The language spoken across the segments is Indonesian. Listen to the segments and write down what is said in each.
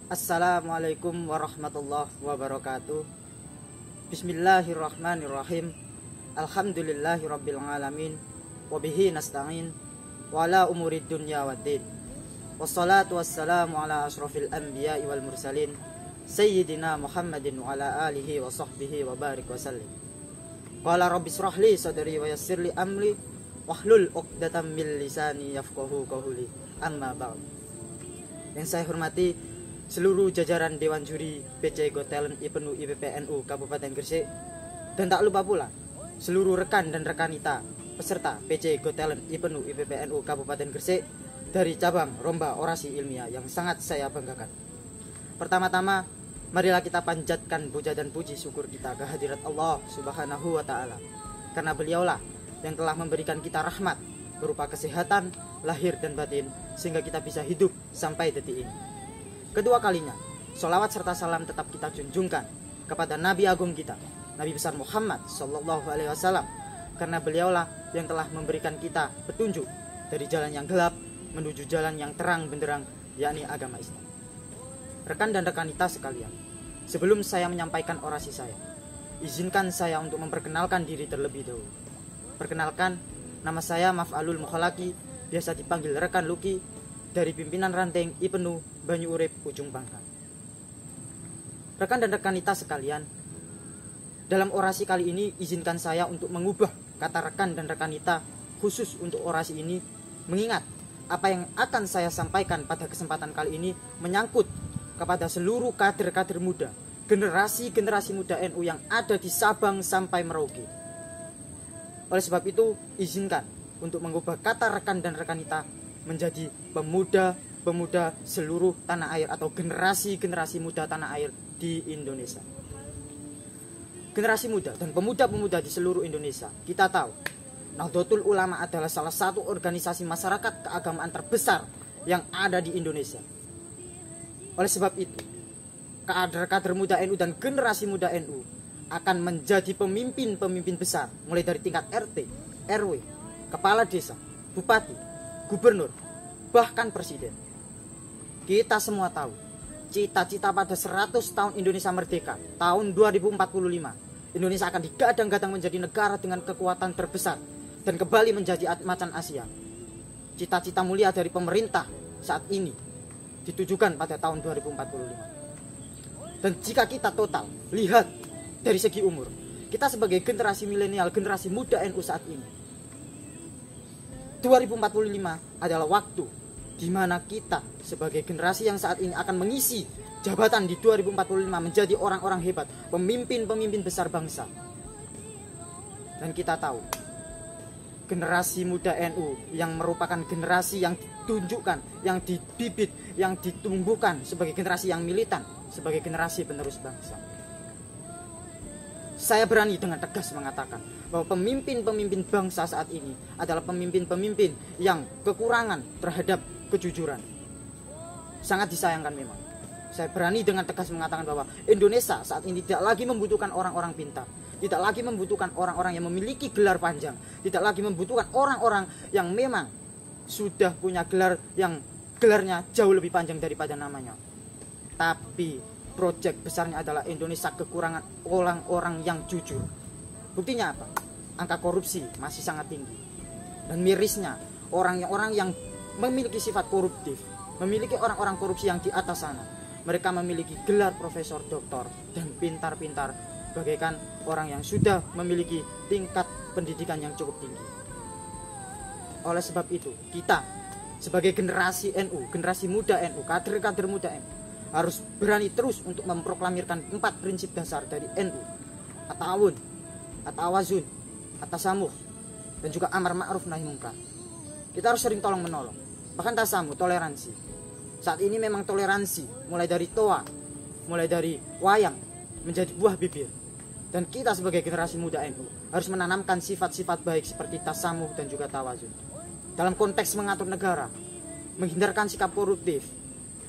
Assalamualaikum warahmatullahi wabarakatuh. Bismillahirrahmanirrahim. Alhamdulillahirabbil alamin. Wabihi nasta'in wa ala umurid dunya waddin. Wassalatu wassalamu ala asrofil anbiya'i wal mursalin Sayyidina Muhammadin wa ala alihi wa sahbihi wa barik wa sallim. Qala rabbi srahli sadri wa yassirli amri wahlul uqdatam min lisani yafqahu qawli. Amma ba'd. Yang saya hormati seluruh jajaran Dewan Juri PC Got Talent IPNU IPPNU Kabupaten Gresik, dan tak lupa pula seluruh rekan dan rekanita peserta PC Got Talent IPNU IPPNU Kabupaten Gresik dari cabang Lomba Orasi Ilmiah yang sangat saya banggakan. Pertama-tama, marilah kita panjatkan puja dan puji syukur kita kehadirat Allah Subhanahu wa Ta'ala, karena beliaulah yang telah memberikan kita rahmat berupa kesehatan lahir dan batin sehingga kita bisa hidup sampai detik ini. Kedua kalinya, sholawat serta salam tetap kita junjungkan kepada Nabi Agung kita, Nabi besar Muhammad Sallallahu Alaihi Wasallam, karena beliaulah yang telah memberikan kita petunjuk dari jalan yang gelap menuju jalan yang terang benderang, yakni agama Islam. Rekan dan rekanita sekalian, sebelum saya menyampaikan orasi saya, izinkan saya untuk memperkenalkan diri terlebih dahulu. Perkenalkan, nama saya Maf'alul Mukhalaki, biasa dipanggil rekan Luki, dari pimpinan ranting IPNU Banyu Urip Ujung Pangkal. Rekan dan rekanita sekalian, dalam orasi kali ini izinkan saya untuk mengubah kata rekan dan rekanita khusus untuk orasi ini, mengingat apa yang akan saya sampaikan pada kesempatan kali ini menyangkut kepada seluruh kader-kader muda, generasi-generasi muda NU yang ada di Sabang sampai Merauke. Oleh sebab itu, izinkan untuk mengubah kata rekan dan rekanita menjadi pemuda-pemuda seluruh tanah air atau generasi-generasi muda tanah air di Indonesia. Generasi muda dan pemuda-pemuda di seluruh Indonesia, kita tahu Nahdlatul Ulama adalah salah satu organisasi masyarakat keagamaan terbesar yang ada di Indonesia. Oleh sebab itu, kader-kader muda NU dan generasi muda NU akan menjadi pemimpin-pemimpin besar, mulai dari tingkat RT, RW, kepala desa, bupati, gubernur, bahkan presiden. Kita semua tahu, cita-cita pada 100 tahun Indonesia merdeka, tahun 2045, Indonesia akan digadang-gadang menjadi negara dengan kekuatan terbesar dan kembali menjadi macan Asia. Cita-cita mulia dari pemerintah saat ini ditujukan pada tahun 2045. Dan jika kita total lihat dari segi umur, kita sebagai generasi milenial, generasi muda NU saat ini, 2045 adalah waktu di mana kita sebagai generasi yang saat ini akan mengisi jabatan di 2045 menjadi orang-orang hebat, pemimpin-pemimpin besar bangsa. Dan kita tahu, generasi muda NU yang merupakan generasi yang ditunjukkan, yang dibibit, yang ditumbuhkan sebagai generasi yang militan, sebagai generasi penerus bangsa. Saya berani dengan tegas mengatakan bahwa pemimpin-pemimpin bangsa saat ini adalah pemimpin-pemimpin yang kekurangan terhadap kejujuran. Sangat disayangkan memang. Saya berani dengan tegas mengatakan bahwa Indonesia saat ini tidak lagi membutuhkan orang-orang pintar, tidak lagi membutuhkan orang-orang yang memiliki gelar panjang, tidak lagi membutuhkan orang-orang yang memang sudah punya gelar yang gelarnya jauh lebih panjang daripada namanya. Tapi proyek besarnya adalah Indonesia kekurangan orang-orang yang jujur. Buktinya apa? Angka korupsi masih sangat tinggi. Dan mirisnya, orang-orang yang memiliki sifat koruptif, memiliki orang-orang korupsi yang di atas sana, mereka memiliki gelar profesor, doktor, dan pintar-pintar bagaikan orang yang sudah memiliki tingkat pendidikan yang cukup tinggi. Oleh sebab itu, kita sebagai generasi NU, generasi muda NU, kader-kader muda NU, harus berani terus untuk memproklamirkan 4 prinsip dasar dari NU: at-ta'awun, at-ta'awazun, at-tasamuh, dan juga amar ma'ruf nahi munkar. Kita harus sering tolong menolong, bahkan tasamuh, toleransi. Saat ini memang toleransi mulai dari toa, mulai dari wayang menjadi buah bibir. Dan kita sebagai generasi muda NU harus menanamkan sifat-sifat baik seperti tasamuh dan juga tawazun. Dalam konteks mengatur negara, menghindarkan sikap koruptif,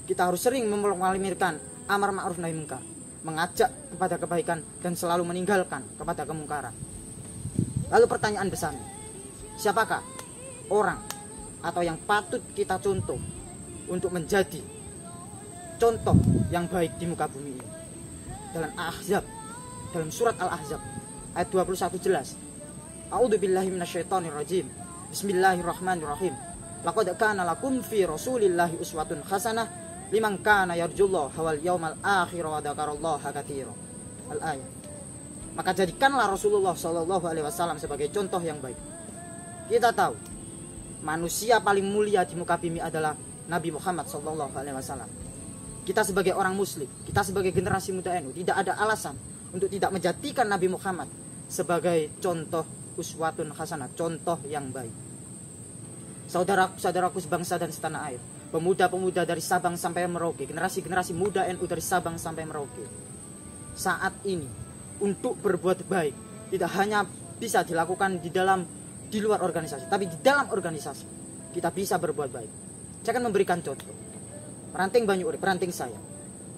kita harus sering memproklamirkan amar ma'ruf nahi munkar, mengajak kepada kebaikan dan selalu meninggalkan kepada kemungkaran. Lalu pertanyaan besarnya, siapakah orang atau yang patut kita contoh untuk menjadi contoh yang baik di muka bumi ini. Dalam Ahzab, dalam surat Al-Ahzab ayat 21 jelas. A'udzubillahi minasyaitonirrajim. Bismillahirrahmanirrahim. Laqad kana lakum fi Rasulillahi uswatun hasanah liman kana yarjullaha wal yawmal akhir wa dzakarallaha katsiran. Al-ayat. Maka jadikanlah Rasulullah SAW sebagai contoh yang baik. Kita tahu manusia paling mulia di muka bumi adalah Nabi Muhammad SAW. Kita sebagai orang Muslim, kita sebagai generasi muda NU tidak ada alasan untuk tidak menjadikan Nabi Muhammad sebagai contoh uswatun hasanah, contoh yang baik. Saudaraku sebangsa dan setanah air, pemuda-pemuda dari Sabang sampai Merauke, generasi-generasi muda NU dari Sabang sampai Merauke, saat ini untuk berbuat baik tidak hanya bisa dilakukan di luar organisasi, tapi di dalam organisasi kita bisa berbuat baik. Saya akan memberikan contoh. Ranting Banyu Urip, ranting saya,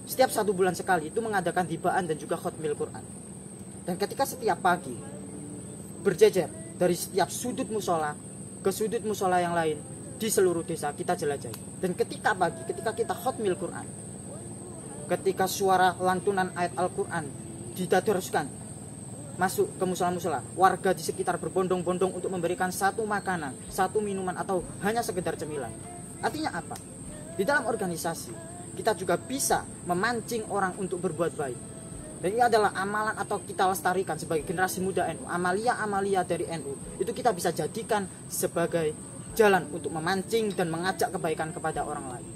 setiap 1 bulan sekali itu mengadakan hibaan dan juga khotmil Quran. Dan ketika setiap pagi berjejer dari setiap sudut musola ke sudut musola yang lain di seluruh desa kita jelajahi. Dan ketika pagi, ketika kita khotmil Quran, ketika suara lantunan ayat Al-Quran diteruskan masuk ke musola-musola, warga di sekitar berbondong-bondong untuk memberikan satu makanan, satu minuman, atau hanya sekedar cemilan. Artinya apa? Di dalam organisasi kita juga bisa memancing orang untuk berbuat baik. Dan ini adalah amalan atau kita lestarikan sebagai generasi muda NU. Amalia-amalia dari NU itu kita bisa jadikan sebagai jalan untuk memancing dan mengajak kebaikan kepada orang lain.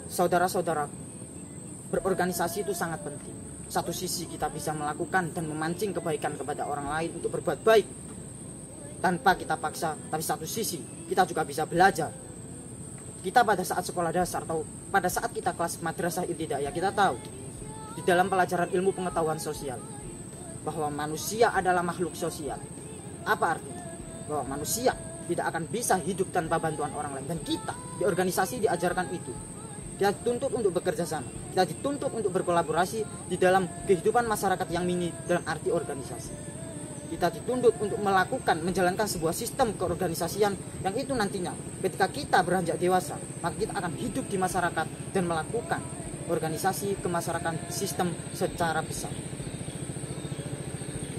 Saudara-saudara, berorganisasi itu sangat penting. Satu sisi kita bisa melakukan dan memancing kebaikan kepada orang lain untuk berbuat baik tanpa kita paksa, tapi satu sisi kita juga bisa belajar. Kita pada saat sekolah dasar atau pada saat kita kelas madrasah ibtidaiyah, kita tahu di dalam pelajaran ilmu pengetahuan sosial bahwa manusia adalah makhluk sosial. Apa artinya? Bahwa manusia tidak akan bisa hidup tanpa bantuan orang lain. Dan kita di organisasi diajarkan itu. Kita dituntut untuk bekerja sama, kita dituntut untuk berkolaborasi di dalam kehidupan masyarakat yang mini dalam arti organisasi. Kita dituntut untuk menjalankan sebuah sistem keorganisasian yang itu nantinya ketika kita beranjak dewasa, maka kita akan hidup di masyarakat dan melakukan organisasi kemasyarakatan sistem secara besar.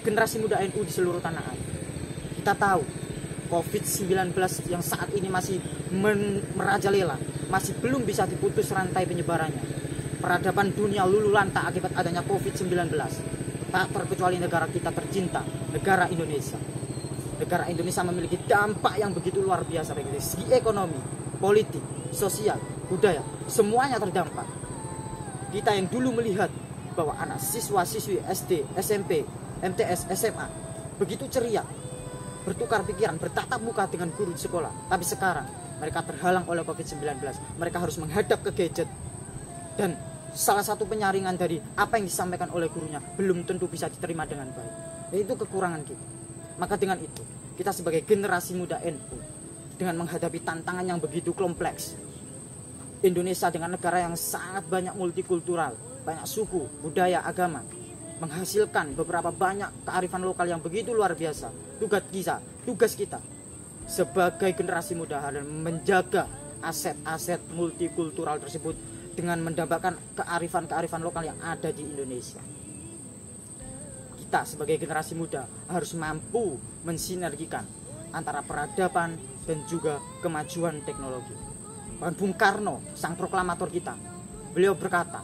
Generasi muda NU di seluruh tanah air, kita tahu COVID-19 yang saat ini masih merajalela, masih belum bisa diputus rantai penyebarannya. Peradaban dunia luluh lantak akibat adanya COVID-19. Tak terkecuali negara kita tercinta, negara Indonesia. Negara Indonesia memiliki dampak yang begitu luar biasa dari segi ekonomi, politik, sosial, budaya, semuanya terdampak. Kita yang dulu melihat bahwa anak siswa-siswi SD, SMP, MTS, SMA begitu ceria, bertukar pikiran, bertatap muka dengan guru di sekolah. Tapi sekarang mereka terhalang oleh COVID-19. Mereka harus menghadap ke gadget. Dan salah satu penyaringan dari apa yang disampaikan oleh gurunya belum tentu bisa diterima dengan baik. Dan itu kekurangan kita. Maka dengan itu, kita sebagai generasi muda NU, dengan menghadapi tantangan yang begitu kompleks, Indonesia dengan negara yang sangat banyak multikultural, banyak suku, budaya, agama, menghasilkan beberapa banyak kearifan lokal yang begitu luar biasa. Tugas kita sebagai generasi muda adalah menjaga aset-aset multikultural tersebut dengan mendambakan kearifan-kearifan lokal yang ada di Indonesia. Kita sebagai generasi muda harus mampu mensinergikan antara peradaban dan juga kemajuan teknologi. Bahkan Bung Karno, sang proklamator kita, beliau berkata,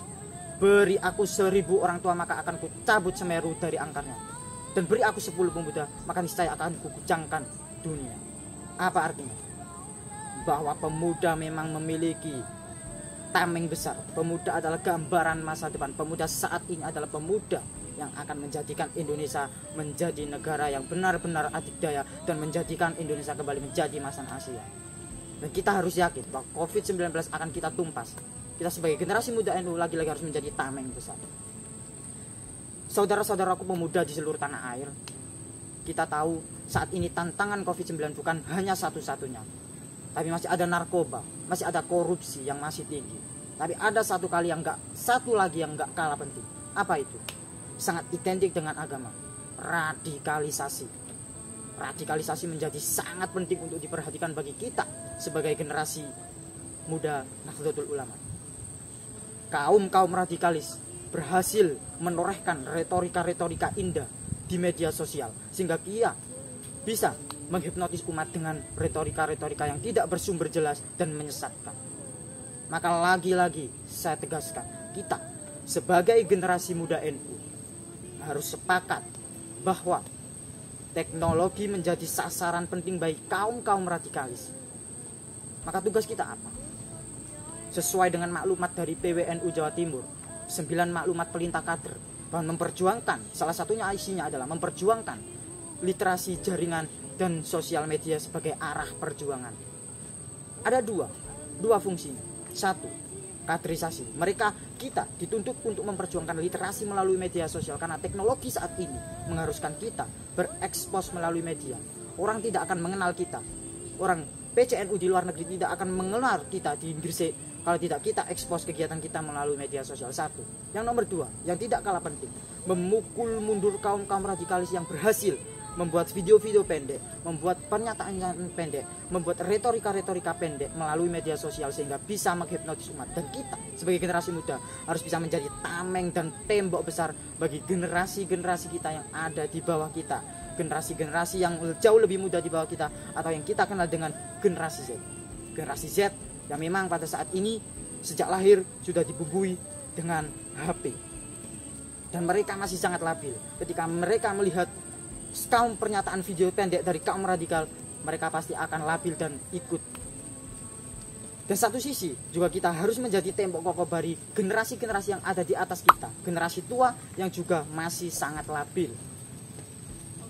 "Beri aku 1000 orang tua maka akan kucabut Semeru dari angkarnya. Dan beri aku 10 pemuda maka niscaya akan kuguncangkan dunia." Apa artinya? Bahwa pemuda memang memiliki tameng besar. Pemuda adalah gambaran masa depan. Pemuda saat ini adalah pemuda yang akan menjadikan Indonesia menjadi negara yang benar-benar adidaya dan menjadikan Indonesia kembali menjadi masan Asia. Dan kita harus yakin bahwa COVID-19 akan kita tumpas. Kita sebagai generasi muda NU lagi-lagi harus menjadi tameng besar. Saudara-saudaraku pemuda di seluruh tanah air, kita tahu saat ini tantangan COVID-19 bukan hanya satu-satunya. Tapi masih ada narkoba, masih ada korupsi yang masih tinggi. Tapi ada satu lagi yang enggak kalah penting. Apa itu? Sangat identik dengan agama. Radikalisasi. Radikalisasi menjadi sangat penting untuk diperhatikan bagi kita sebagai generasi Muda Nahdlatul Ulama. Kaum radikalis berhasil menorehkan retorika-retorika indah di media sosial, sehingga ia bisa menghipnotis umat dengan retorika-retorika yang tidak bersumber jelas dan menyesatkan. Maka lagi-lagi saya tegaskan, kita sebagai generasi muda NU harus sepakat bahwa teknologi menjadi sasaran penting bagi kaum radikalis. Maka tugas kita apa? Sesuai dengan maklumat dari PWNU Jawa Timur, 9 maklumat pelintah kader, bahwa memperjuangkan, salah satunya isinya adalah memperjuangkan literasi jaringan dan sosial media sebagai arah perjuangan. Ada dua fungsinya. Satu, kaderisasi. Kita dituntut untuk memperjuangkan literasi melalui media sosial, karena teknologi saat ini mengharuskan kita berekspos melalui media. Orang tidak akan mengenal kita. Orang PCNU di luar negeri tidak akan mengenal kita di Inggris kalau tidak kita ekspos kegiatan kita melalui media sosial. Satu. Yang nomor dua, yang tidak kalah penting, memukul mundur kaum radikalis yang berhasil membuat video-video pendek, membuat pernyataan pendek, membuat retorika-retorika pendek melalui media sosial, sehingga bisa menghipnotis umat. Dan kita sebagai generasi muda harus bisa menjadi tameng dan tembok besar bagi generasi-generasi kita yang ada di bawah kita, generasi-generasi yang jauh lebih muda di bawah kita, atau yang kita kenal dengan generasi Z. Generasi Z yang memang pada saat ini sejak lahir sudah dibumbui dengan HP, dan mereka masih sangat labil. Ketika mereka melihat kaum pernyataan video pendek dari kaum radikal, mereka pasti akan labil dan ikut. Dan satu sisi juga kita harus menjadi tembok kokoh bagi generasi-generasi yang ada di atas kita, generasi tua yang juga masih sangat labil.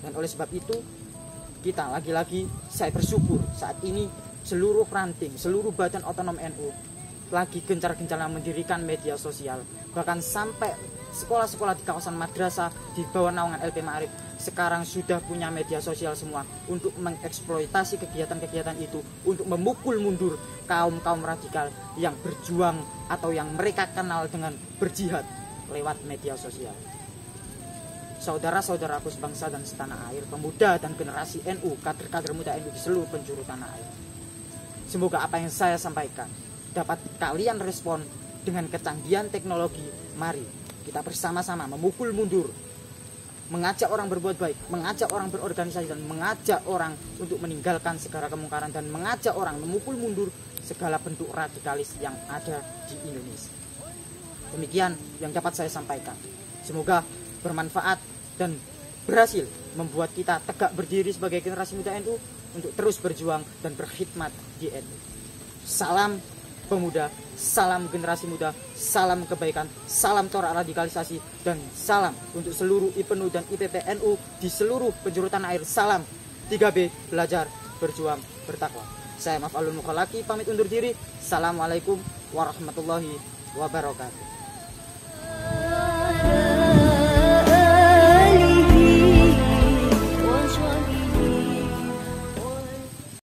Dan oleh sebab itu, kita lagi-lagi, saya bersyukur saat ini seluruh ranting, seluruh badan otonom NU lagi gencar-gencarnya mendirikan media sosial. Bahkan sampai sekolah-sekolah di kawasan madrasah di bawah naungan LP Ma'arif sekarang sudah punya media sosial semua untuk mengeksploitasi kegiatan-kegiatan itu, untuk memukul mundur kaum radikal yang berjuang atau yang mereka kenal dengan berjihad lewat media sosial. Saudara-saudaraku sebangsa dan setanah air, pemuda dan generasi NU, kader-kader muda NU di seluruh penjuru tanah air, semoga apa yang saya sampaikan dapat kalian respon dengan kecanggihan teknologi. Mari kita bersama-sama memukul mundur, mengajak orang berbuat baik, mengajak orang berorganisasi, dan mengajak orang untuk meninggalkan segala kemungkaran, dan mengajak orang memukul mundur segala bentuk radikalis yang ada di Indonesia. Demikian yang dapat saya sampaikan. Semoga bermanfaat dan berhasil membuat kita tegak berdiri sebagai generasi muda NU untuk terus berjuang dan berkhidmat di NU. Salam pemuda, salam generasi muda, salam kebaikan, salam torak radikalisasi, dan salam untuk seluruh IPNU dan IPP NU di seluruh penjuru tanah air. Salam 3B, belajar, berjuang, bertakwa. Saya Maf'alul Mukhalaki pamit undur diri. Assalamualaikum warahmatullahi wabarakatuh.